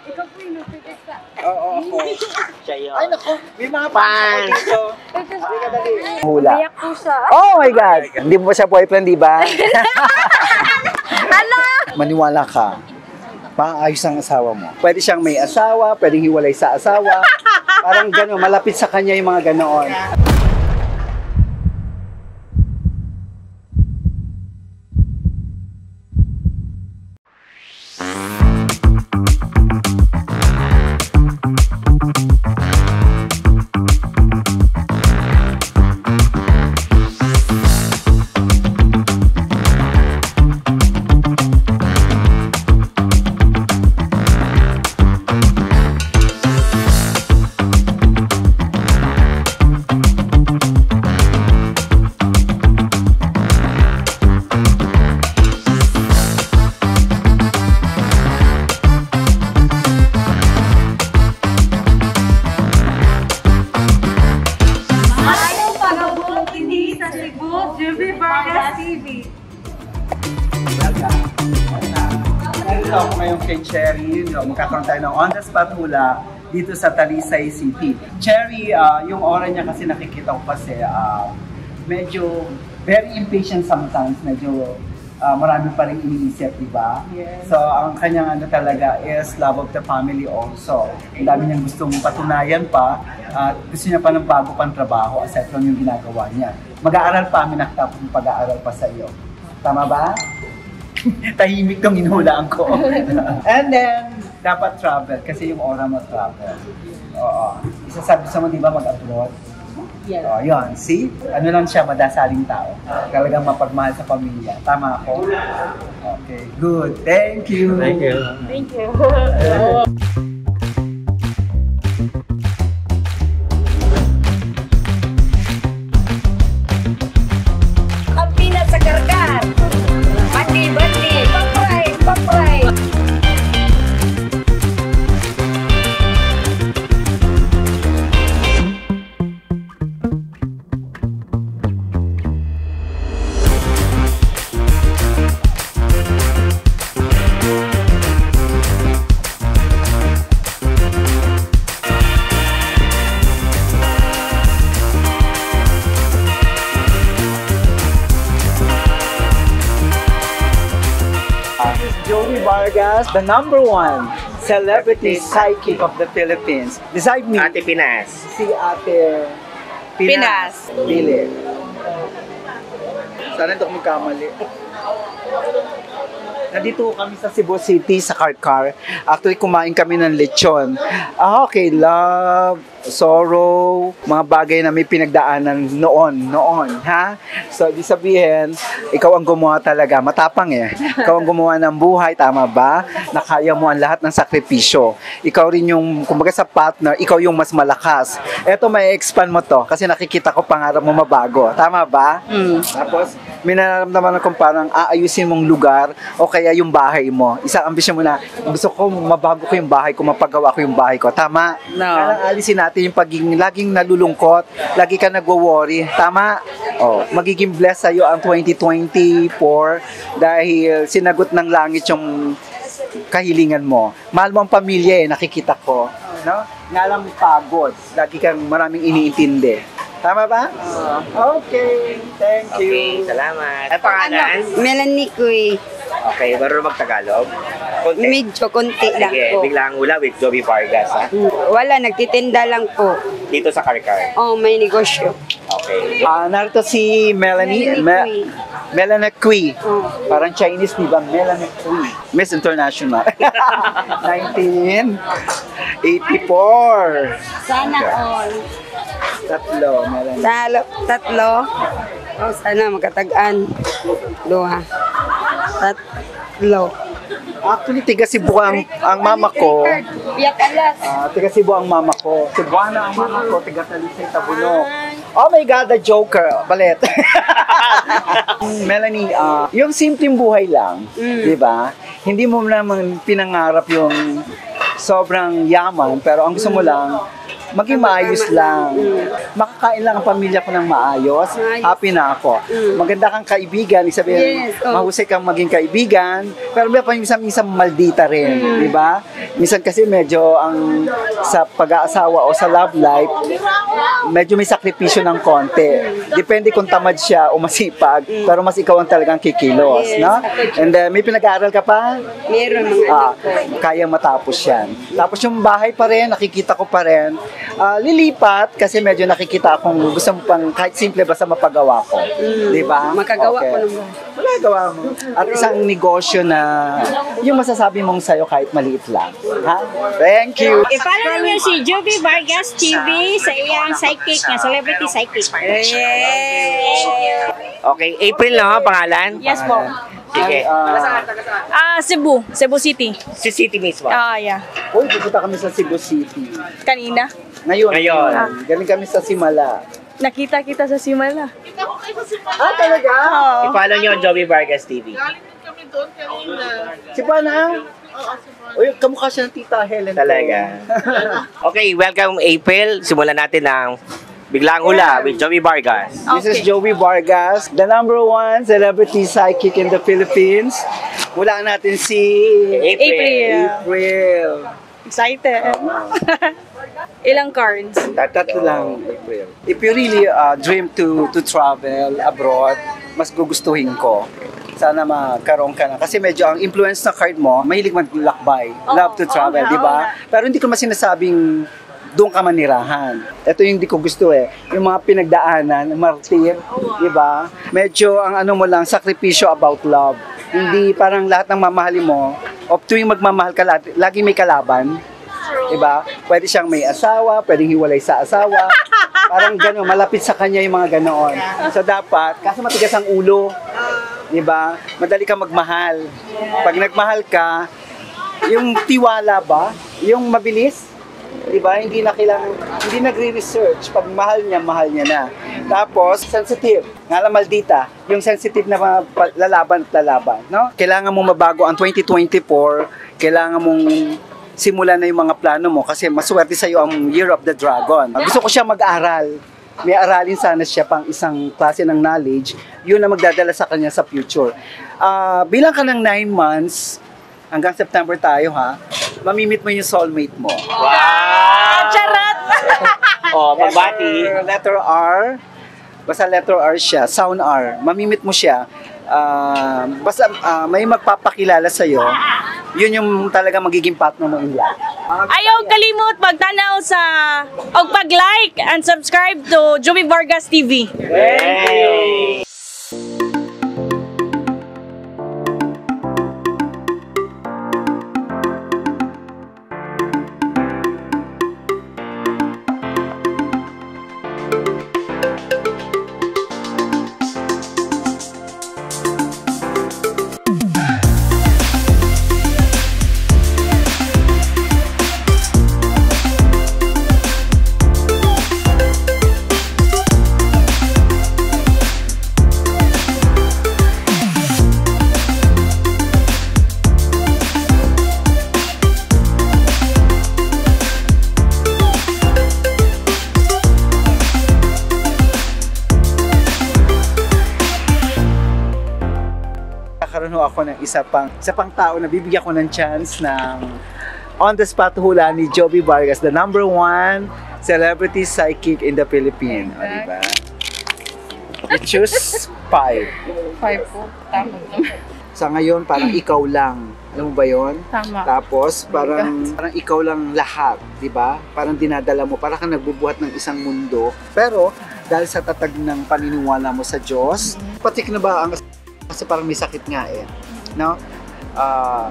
Ikaw po yung nagpipista. Oo, ako. Siya yun. Ay, naku. May mga fans ako dito. Hula. Biyak po siya. Oh my God! Hindi mo ba siya boyfriend, di ba? Ala! Maniwala ka. Maayos ang asawa mo. Pwede siyang may asawa, pwedeng hiwalay sa asawa. Parang gano'n, malapit sa kanya yung mga ganoon. Nandito ako ngayon kay Cherry, magkakaroon tayo ng on-the-spot hula dito sa Talisay City. Cherry, yung aura niya kasi nakikita ko kasi medyo very impatient sometimes, medyo marami pa rin iniisip, di ba? Yes. So, ang kanyang ano talaga is love of the family also. Ang dami niyang gustong patunayan pa at gusto niya pa ng bago pang trabaho aside from yung ginagawa niya. Mag-aaral pa, minakta kung pag-aaral pa sa iyo. Tama ba? Tahimik tong inuhulaan ko. And then, dapat travel kasi yung aura mo travel. Oo. Isasabi sa mo, di ba, mag-abroad? Yeah. Oh, yun. See? Ano lang siya, madasaling tao. Talagang mapagmahal sa pamilya. Tama ako? Okay, good. Thank you. Thank you. Thank you. Ang pinat sa karkar. Bandi, papray. Joey Vargas, the #1 celebrity psychic of the Philippines. Beside me, Ate Pinas. si Ate Pinas. Pili. Sana ito magkamali. Nandito kami sa Cebu City, sa Karkar. Actually, kumain kami ng lechon. Okay, love, sorrow, mga bagay na may pinagdaanan noon, ha? So, di sabihin, ikaw ang gumawa talaga. Matapang eh. Ikaw ang gumawa ng buhay, tama ba? Nakaya mo ang lahat ng sakripisyo. Ikaw rin yung, kumbaga sa partner, ikaw yung mas malakas. Eto, may expand mo to kasi nakikita ko pangarap mo mabago. Tama ba? Tapos, may nararamdaman akong parang aayusin mong lugar o kaya yung bahay mo. Isang ambisyon mo na, gusto ko mabago ko yung bahay ko, mapagawa ko yung bahay ko. Tama? No. Parang alisin natin yung pagiging laging nalulungkot, lagi ka nagwo-worry. Tama? Oh, magiging blessed sa'yo ang 2024 dahil sinagot ng langit yung kahilingan mo. Mahal mo ang pamilya eh, nakikita ko. No? Nga lang pagod. Lagi kang maraming iniintindi. Tama ba? Okay. Thank you. Okay, salamat. Ang pangalan? Melanie Kuy. Okay, marunong mag-Tagalog? Konti. Medyo konti lang Sige, po. biglang hula with Joey Vargas, ha? Wala, nagtitinda lang po. Dito sa Karkar. Oh, may negosyo. Okay. Narito si Melanie. Melanie Kui. Parang Chinese, di ba? Melanie Kui. Miss International. 1984. Sana all. Tatlo, Melanie. Tatlo. Oh, sana magkatagaan. Duha. Tatlo. Actually, tiga Cebu ang mama ko. Biyak alas. Tiga Cebu ang mama ko. Cebuana ang mama ko. Tiga Talisay, Tabunok. Oh my God, the Joker. Balet. Melanie, yung simpleng buhay lang, di ba? Hindi mo naman pinangarap yung sobrang yaman, pero ang gusto mo lang, maging maayos lang. Makakain lang ang pamilya ko ng maayos, happy na ako. Maganda kang kaibigan, isabihin, mahusay kang maging kaibigan, pero may pa minsan maldita rin, di ba? Minsan kasi medyo sa pag-aasawa o sa love life, medyo may sakripisyo ng konti. Depende kung tamad siya o masipag, pero mas ikaw ang talagang kikilos, no? And then, may pinag-aaral ka pa? Meron mga anak ko. Kaya matapos yan. Tapos yung bahay pa rin, nakikita ko pa rin. Lilipat kasi medyo nakikita akong gusto mo pang kahit simple basta mapagawa ko. Di ba? Makagawa ko naman. Magagawa mo. At isang negosyo na yung masasabi mong sayo kahit maliit lang. Ha? Thank you. I-follow niyo si Joby Vargas TV sa iyang psychic na celebrity psychic. Okay, April no, pangalan? Yes po. Sige. Cebu City. Si City mismo. Yeah. Uy, pupunta kami sa Cebu City. Kanina. Ngayon. Galing kami sa Simala. Nakita kita sa Simala. Talaga? I-follow niyo ang Joby Vargas TV. Si Pana? Uy, kamukha siya ng Tita Helen. Talaga. Okay, welcome April. Simulan natin ang Biglang Hula with Joby Vargas. This is Joby Vargas, the #1 celebrity psychic in the Philippines. Hulaan natin si April. Excited. Ilang cards? Tatlo lang, April. If you really dream to travel abroad, mas gugustuhin ko. Sana magkaroon ka na. Kasi medyo ang influence na card mo, mahilig maglakbay. Love to travel, di ba? Pero hindi ko mas sinasabing doon ka manirahan. Ito yung hindi ko gusto yung mga pinagdaanan, martir, di ba? Medyo ang ano mo lang, sakripisyo about love. Hindi parang lahat ng mamahalin mo, o tuwing magmamahal ka, lagi may kalaban. Di ba? Pwede siyang may asawa, pwedeng hiwalay sa asawa. Parang gano'n, malapit sa kanya yung mga ganoon. So dapat, kasi matigas ang ulo, di ba? Madali ka magmahal. Pag nagmahal ka, yung tiwala ba, yung mabilis, di ba? Hindi na kailangan, hindi nagre-research. Pag mahal niya na. Tapos, sensitive. Nga lang maldita, yung sensitive na lalaban at lalaban, no? Kailangan mong mabago ang 2024, kailangan mong simulan na yung mga plano mo kasi maswerte sa'yo ang Year of the Dragon. Gusto ko siya mag-aral. May aralin sana siya pang isang klase ng knowledge, yun na magdadala sa kanya sa future. Bilang ka ng 9 months, hanggang September tayo mamimit mo yung soulmate mo. Wow! Charot! Pagbati. Letter R, basta letter R siya, sound R, mamimit mo siya. Basta may magpapakilala sa'yo, yun yung talaga magiging partner mo in life. Ayaw kalimot magtanaw sa o pag-like and subscribe to Joby Vargas TV. Hey! Nagkakaroon ako ng isa pang tao na bibigyan ko ng chance ng on the spot hula ni Joby Vargas, the #1 celebrity psychic in the Philippines. O, diba? You choose 5. 5 po. Tama naman. Sa ngayon, parang ikaw lang. Alam mo ba yun? Tama. Tapos, parang ikaw lang lahat, di ba? Parang dinadala mo, parang kang nagbubuhat ng isang mundo. Pero, dahil sa tatag ng paniniwala mo sa Diyos, patik na ba ang kasi parang may sakit nga no?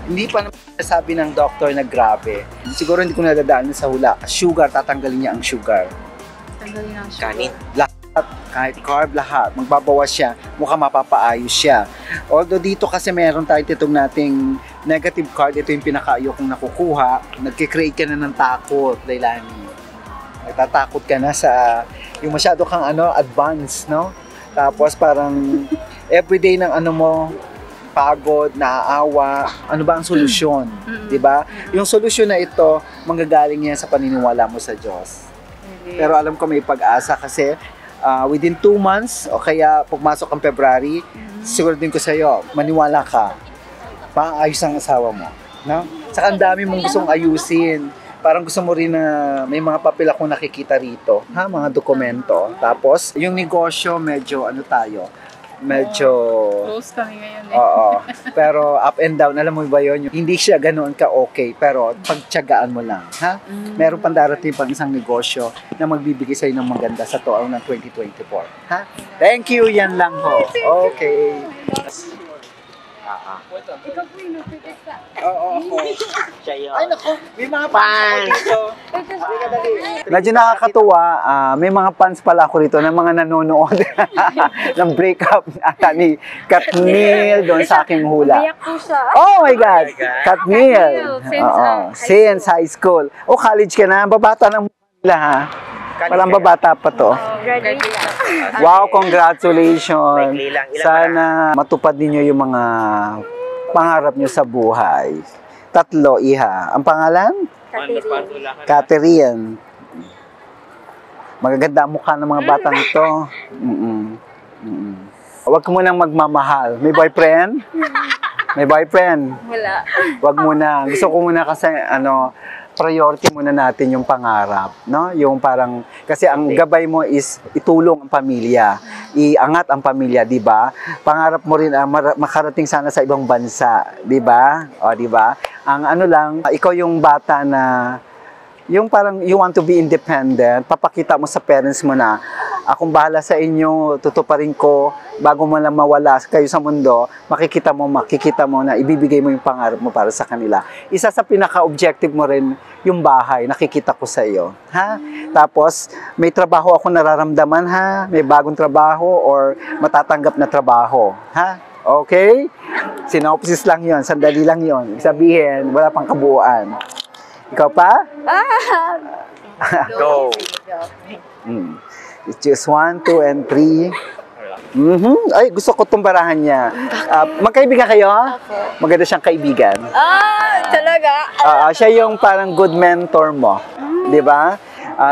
Hindi pa naman sabi ng doktor na grabe. Siguro hindi ko nadadaanan sa hula. Sugar, tatanggalin niya ang sugar. Tanggalin ang Kanin. Lahat, kahit carb, lahat. Magbabawas siya. Mukhang mapapaayos siya. Although dito kasi meron tayong titong nating negative card. Ito yung pinaka-ayokong nakukuha. Nagkikreate ka na ng takot, Leilani. Nagtatakot ka na sa yung masyado kang advance, no? Tapos parang everyday ng mo, pagod, naaawa, ano ba ang solusyon? 'Di ba? Yung solusyon na ito, manggagaling yan sa paniniwala mo sa Diyos. Pero alam ko may pag-asa kasi within 2 months o kaya pagmasok ang February, siguro din ko sa'yo, maniwala ka, paayos ang asawa mo. No? Saka ang dami mong gustong ayusin. Parang gusto mo rin na may mga papel akong nakikita rito, ha, mga dokumento. Tapos, yung negosyo, medyo ano tayo, medyo... Close kami ngayon Oo. Pero up and down, alam mo ba yun? Hindi siya ganoon ka-okay, pero pagtiyagaan mo lang, ha? Meron pang darating pang isang negosyo na magbibigay sa'yo ng maganda sa taon ng 2024, ha? Thank you, yan lang ho. Okay. Oo. Siya yun. Ay, naku, may mga Fans. fans ako dito. Medyo nakakatuwa, may mga fans pala ako rito na mga nanonood ng breakup ata ni Katniel doon sa aking hula. Umiyak po siya. Oh my God! Katniel! Since, Oo, since high school. Oh, college ka na. Babata ng nila ha. Walang babata pa to. Graduate na. Wow, congratulations! Maikli lang. Ilan Sana matupad ninyo yung mga pangarap nyo sa buhay. 3, iha. Ang pangalan? Catherine. Magaganda ang mukha ng mga batang ito. Huwag mo nang magmamahal. May boyfriend? May boyfriend? Wala. Huwag muna. Gusto ko muna kasi, priority muna natin yung pangarap, no? Yung parang, kasi ang gabay mo is itulong ang pamilya, iangat ang pamilya, di ba? Pangarap mo rin makarating sana sa ibang bansa, di ba? O, di ba? Ang ano lang, ikaw yung bata na, yung parang you want to be independent, papakita mo sa parents mo na, akong bahala sa inyo, tutuparin ko, bago mo lang mawala kayo sa mundo, makikita mo na ibibigay mo yung pangarap mo para sa kanila. Isa sa pinaka-objective mo rin, yung bahay, nakikita ko sa iyo. Ha? Tapos, may trabaho ako nararamdaman, ha? May bagong trabaho or matatanggap na trabaho. Ha? Okay? Synopsis lang yon, sandali lang yon. Sabihin, wala pang kabuuan. Ikaw pa? Go. It's just 1, 2, and 3. Ay, gusto ko itong barahan niya. Magkaibigan kayo? Maganda siyang kaibigan. Talaga? Siya yung parang good mentor mo. Di ba?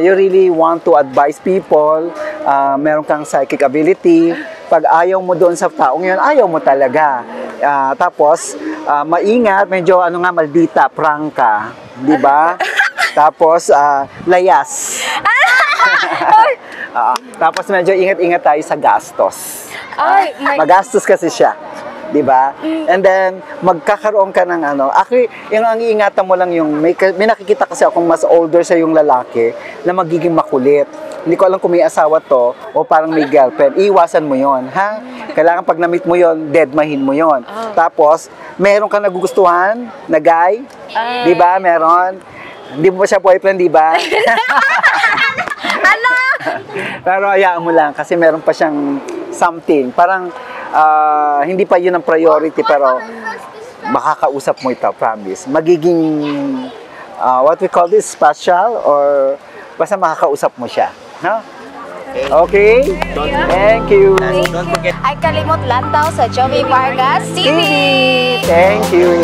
You really want to advise people. Meron kang psychic ability. Pag ayaw mo doon sa taong yun, ayaw mo talaga. Tapos, maingat, medyo maldita, prangka. Di ba? Tapos, layas. Tapos medyo ingat-ingat tayo sa gastos. Magastos kasi siya. 'Di ba? And then magkakaroon ka ng actually, yung ang iingatan mo lang yung may nakikita kasi akong mas older sa yung lalaki na magiging makulit. Hindi ko alam kung may asawa to o parang may girlfriend. Iwasan mo 'yon, ha? Kailangan pag na-meet mo 'yon, deadmahin mo 'yon. Tapos, meron kang nagugustuhan na guy? 'Di ba? Meron. Hindi mo pa siya boyfriend, 'di ba? Pero hayaan mo lang kasi meron pa siyang something. Parang hindi pa yun ang priority pero makakausap mo ito, promise. Magiging what we call this, special or basta makakausap mo siya. No? Okay? Thank you. Don't forget Ay kalimot lang daw sa Joey Vargas TV. Thank you.